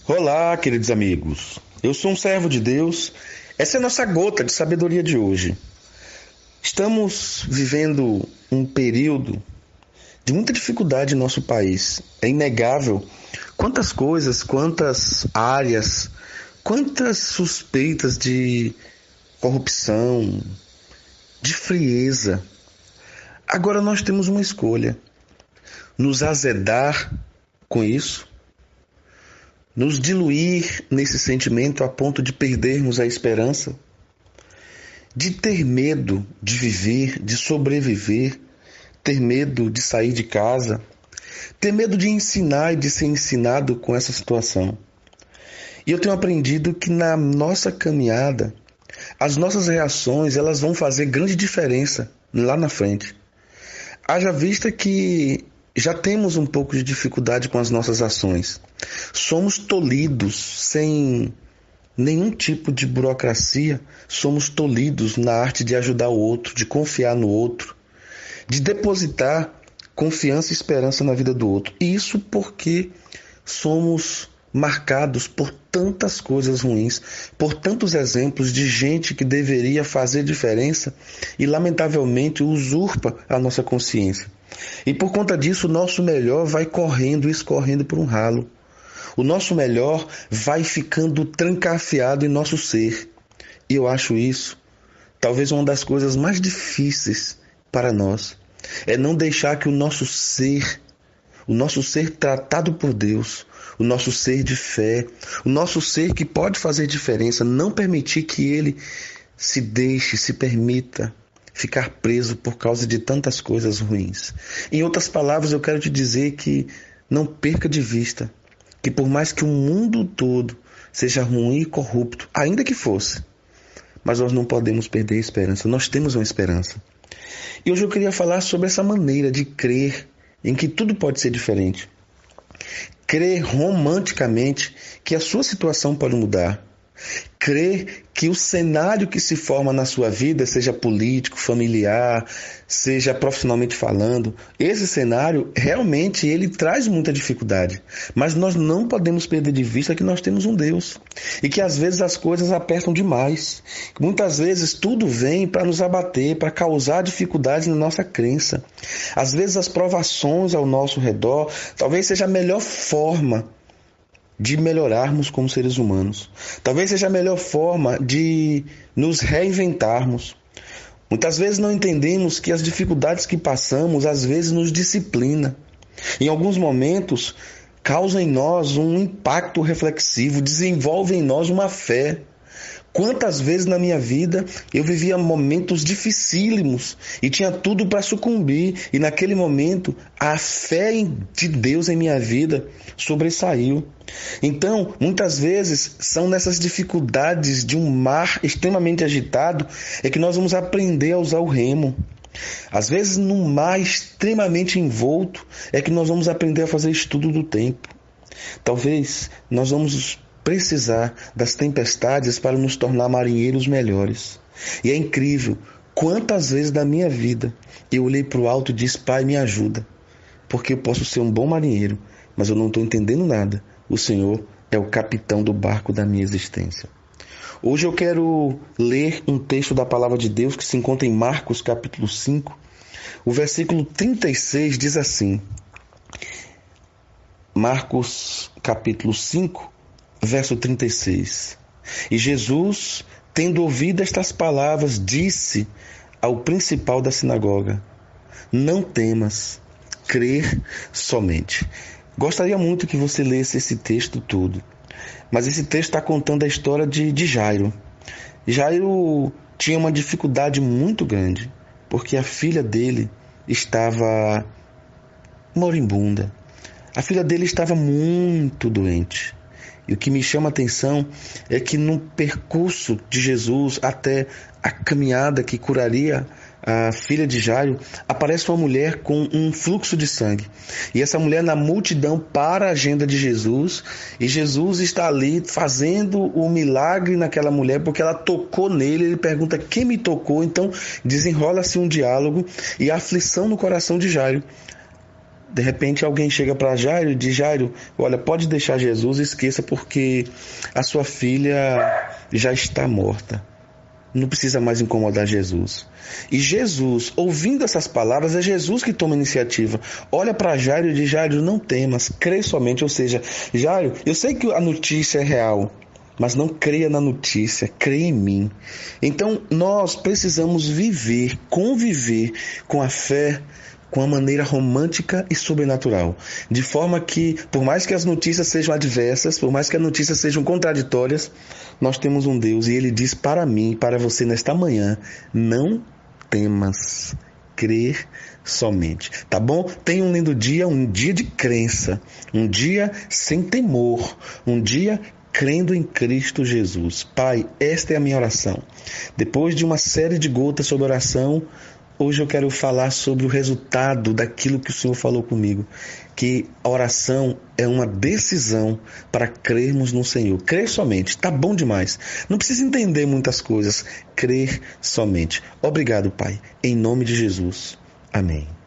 Olá, queridos amigos. Eu sou um servo de Deus. Essa é a nossa gota de sabedoria de hoje. Estamos vivendo um período de muita dificuldade em nosso país. É inegável quantas coisas, quantas áreas, quantas suspeitas de corrupção, de frieza. Agora nós temos uma escolha: nos azedar com isso, nos diluir nesse sentimento a ponto de perdermos a esperança, de ter medo de viver, de sobreviver, ter medo de sair de casa, ter medo de ensinar e de ser ensinado com essa situação. E eu tenho aprendido que na nossa caminhada, as nossas reações elas vão fazer grande diferença lá na frente. Haja vista que já temos um pouco de dificuldade com as nossas ações. Somos tolhidos sem nenhum tipo de burocracia, somos tolhidos na arte de ajudar o outro, de confiar no outro, de depositar confiança e esperança na vida do outro. E isso porque somos marcados por tantas coisas ruins, por tantos exemplos de gente que deveria fazer diferença e lamentavelmente usurpa a nossa consciência. E por conta disso, o nosso melhor vai correndo e escorrendo por um ralo. O nosso melhor vai ficando trancafiado em nosso ser. E eu acho isso talvez uma das coisas mais difíceis para nós. É não deixar que o nosso ser tratado por Deus, o nosso ser de fé, o nosso ser que pode fazer diferença, não permitir que ele se permita ficar preso por causa de tantas coisas ruins. Em outras palavras, eu quero te dizer que não perca de vista que por mais que o mundo todo seja ruim e corrupto, ainda que fosse, mas nós não podemos perder a esperança. Nós temos uma esperança. E hoje eu queria falar sobre essa maneira de crer em que tudo pode ser diferente. Crer romanticamente que a sua situação pode mudar. Crer que o cenário que se forma na sua vida, seja político, familiar, seja profissionalmente falando, esse cenário realmente ele traz muita dificuldade. Mas nós não podemos perder de vista que nós temos um Deus. E que às vezes as coisas apertam demais. Muitas vezes tudo vem para nos abater, para causar dificuldades na nossa crença. Às vezes as provações ao nosso redor talvez seja a melhor forma de melhorarmos como seres humanos. Talvez seja a melhor forma de nos reinventarmos. Muitas vezes não entendemos que as dificuldades que passamos, às vezes nos disciplina. Em alguns momentos, causam em nós um impacto reflexivo, desenvolvem em nós uma fé. Quantas vezes na minha vida eu vivia momentos dificílimos e tinha tudo para sucumbir, e naquele momento a fé de Deus em minha vida sobressaiu. Então, muitas vezes são nessas dificuldades de um mar extremamente agitado é que nós vamos aprender a usar o remo. Às vezes, num mar extremamente envolto é que nós vamos aprender a fazer estudo do tempo. Talvez nós vamos precisar das tempestades para nos tornar marinheiros melhores. E é incrível quantas vezes na minha vida eu olhei para o alto e disse: Pai, me ajuda, porque eu posso ser um bom marinheiro, mas eu não estou entendendo nada. O Senhor é o capitão do barco da minha existência. Hoje eu quero ler um texto da palavra de Deus que se encontra em Marcos capítulo 5. O versículo 36 diz assim: Marcos capítulo 5, verso 36. E Jesus, tendo ouvido estas palavras, disse ao principal da sinagoga: Não temas, crer somente. Gostaria muito que você lesse esse texto todo, mas esse texto está contando a história de Jairo. Jairo tinha uma dificuldade muito grande, porque a filha dele estava moribunda. A filha dele estava muito doente. E o que me chama a atenção é que no percurso de Jesus até a caminhada que curaria a filha de Jairo, aparece uma mulher com um fluxo de sangue. E essa mulher na multidão para a agenda de Jesus, e Jesus está ali fazendo o milagre naquela mulher, porque ela tocou nele. Ele pergunta: quem me tocou? Então desenrola-se um diálogo e a aflição no coração de Jairo. De repente alguém chega para Jairo e diz: Jairo, olha, pode deixar Jesus, esqueça, porque a sua filha já está morta. Não precisa mais incomodar Jesus. E Jesus, ouvindo essas palavras, é Jesus que toma a iniciativa. Olha para Jairo e diz: Jairo, não temas, crê somente. Ou seja, Jairo, eu sei que a notícia é real, mas não creia na notícia, creia em mim. Então nós precisamos viver, conviver com a fé, com a maneira romântica e sobrenatural, de forma que, por mais que as notícias sejam adversas, por mais que as notícias sejam contraditórias, nós temos um Deus e Ele diz para mim e para você nesta manhã: não temas, crer somente. Tá bom? Tenha um lindo dia, um dia de crença, um dia sem temor, um dia crendo em Cristo Jesus. Pai, esta é a minha oração. Depois de uma série de gotas sobre oração, hoje eu quero falar sobre o resultado daquilo que o Senhor falou comigo, que a oração é uma decisão para crermos no Senhor. Crer somente, tá bom demais. Não precisa entender muitas coisas, crer somente. Obrigado, Pai, em nome de Jesus. Amém.